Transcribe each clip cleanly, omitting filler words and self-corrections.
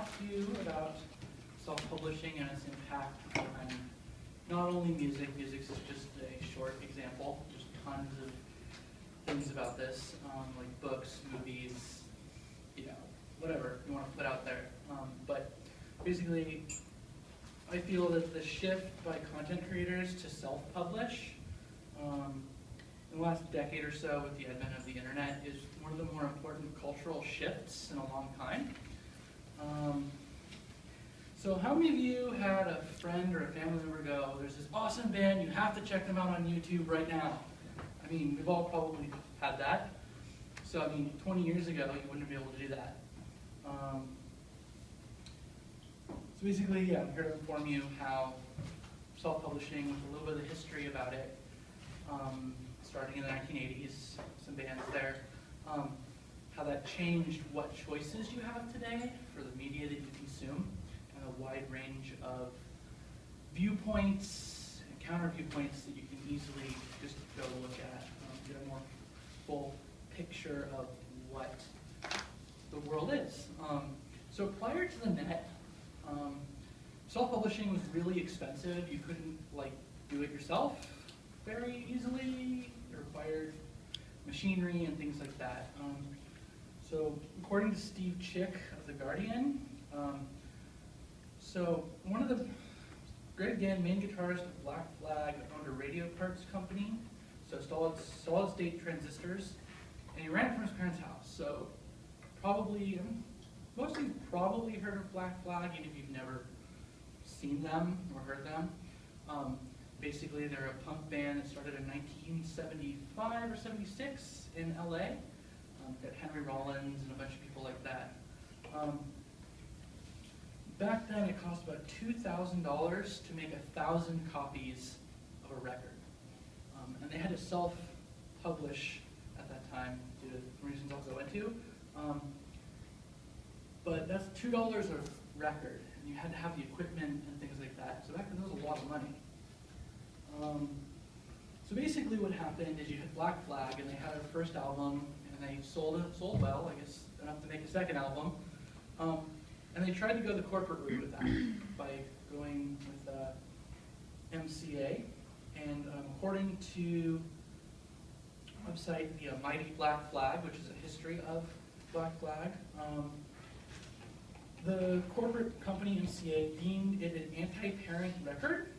talk to you about self-publishing and its impact on not only music. Music is just a short example. There's tons of things about this, like books, movies, whatever you want to put out there. But basically, I feel that the shift by content creators to self-publish in the last decade or so with the advent of the internet is one of the more important cultural shifts in a long time. So how many of you had a friend or a family member go, there's this awesome band, you have to check them out on YouTube right now? I mean, we've all probably had that. So, I mean, 20 years ago, you wouldn't be able to do that. So basically, yeah, I'm here to inform you how self-publishing, with a little bit of the history about it, starting in the 1980s, some bands there, how that changed what choices you have today for the media that you consume, and a wide range of viewpoints and counter-viewpoints that you can easily just go look at, get a more full picture of what the world is. So prior to the net, self-publishing was really expensive. You couldn't do it yourself very easily. It required machinery and things like that. So according to Steve Chick of The Guardian, so one of the Greg Ginn, main guitarist of Black Flag, owned a radio parts company, so solid state transistors, and he ran it from his parents' house. So probably, most of you probably heard of Black Flag, even if you've never seen them or heard them. Basically, they're a punk band that started in 1975 or 76 in LA. Got Henry Rollins and a bunch of people like that. Back then, it cost about $2,000 to make 1,000 copies of a record. And they had to self-publish at that time due to reasons I'll go into. But that's $2 a record, and you had to have the equipment and things like that. So back then, that was a lot of money. So basically what happened is you had Black Flag, and they had their first album, and they sold well, I guess, enough to make a second album. And they tried to go the corporate route with that by going with MCA. And according to the website, the Mighty Black Flag, which is a history of Black Flag, the corporate company MCA deemed it an anti-parent record,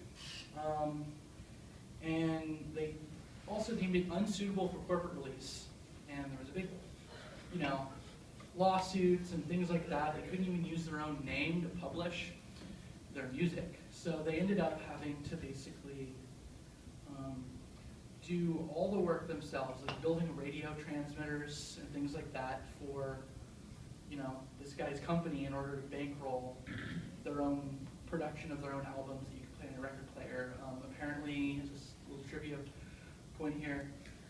and they also deemed it unsuitable for corporate release. And there was a big, lawsuits and things like that. They couldn't even use their own name to publish their music. So they ended up having to basically do all the work themselves, like building radio transmitters and things like that for, this guy's company in order to bankroll their own production of their own albums that you could play on a record player. Apparently, just a little trivia point here,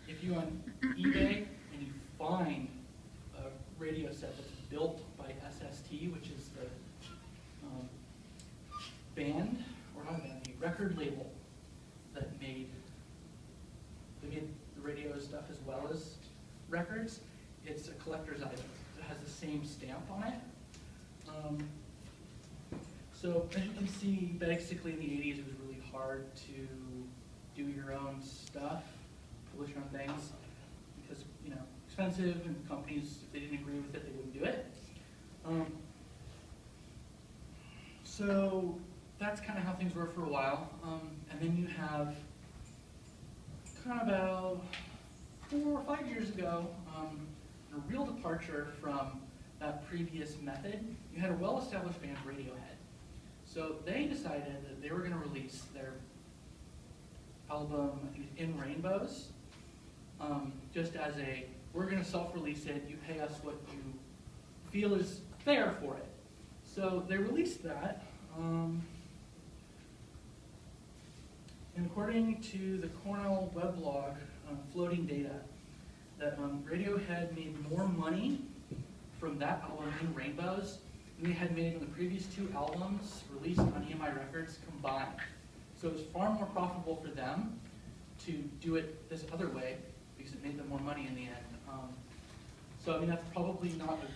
if you on eBay and you find a radio set that's built by SST, which is the band, or not band, the record label that made the radio stuff as well as records, it's a collector's item. It has the same stamp on it. So as you can see, basically in the 80s, it was really hard to do your own stuff, publish your own things, because, expensive, and companies, if they didn't agree with it, they wouldn't do it. So that's kind of how things were for a while. And then you have kind of about 4 or 5 years ago, a real departure from that previous method. You had a well-established band, Radiohead. So they decided that they were going to release their album, I think it's In Rainbows, just as we're going to self-release it, you pay us what you feel is fair for it. So they released that, and according to the Cornell weblog, Floating Data, that Radiohead made more money from that album, In Rainbows, than they had made on the previous 2 albums released on EMI Records combined. So it was far more profitable for them to do it this other way because it made them more money in the end. So I mean, that's probably not a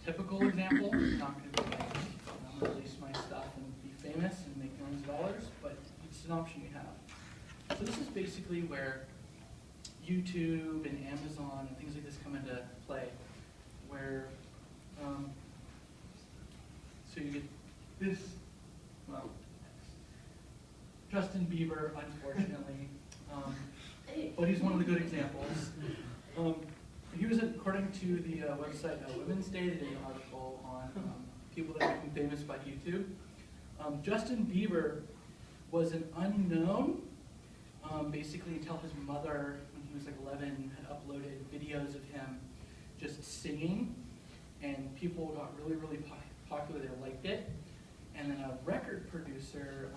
typical example. I'm not going to go an option you have. So this is basically where YouTube and Amazon and things like this come into play, where so you get this, well, Justin Bieber, unfortunately, but he's one of the good examples. He was, according to the website Women's Day, they did an article on people that become famous by YouTube. Justin Bieber was an unknown, basically until his mother, when he was like 11, had uploaded videos of him just singing, and people got really, really popular. They liked it. And then a record producer,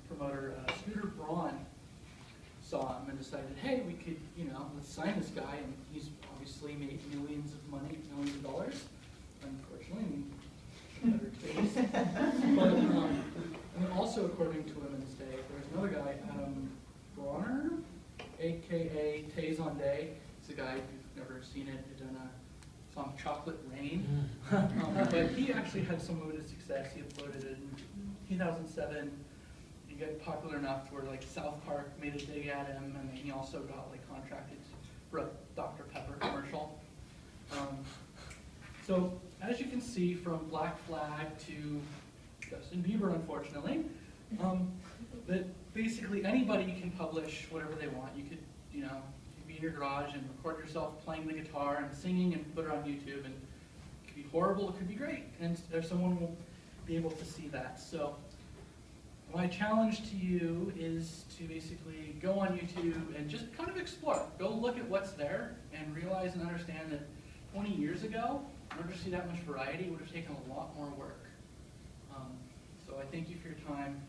promoter, Scooter Braun, saw him and decided, hey, we could, let's sign this guy, and he's obviously made millions of dollars. Unfortunately, better taste. But and then also, according to Women's Day, there's another guy, Adam Bronner, aka Tazon Day. He's a guy, if you've never seen it, he's done a song Chocolate Rain. But he actually had some limited success. He uploaded it in 2007. He got popular enough to where like South Park made a dig at him, and then he also got like contracted for a Dr. Pepper commercial. So as you can see, from Black Flag to Justin Bieber, unfortunately, that basically anybody can publish whatever they want. You could, you could be in your garage and record yourself playing the guitar and singing and put it on YouTube, and it could be horrible, it could be great, and someone will be able to see that. So my challenge to you is to basically go on YouTube and just kind of explore. Go look at what's there and realize and understand that 20 years ago, in order to see that much variety, it would have taken a lot more work. So I thank you for your time.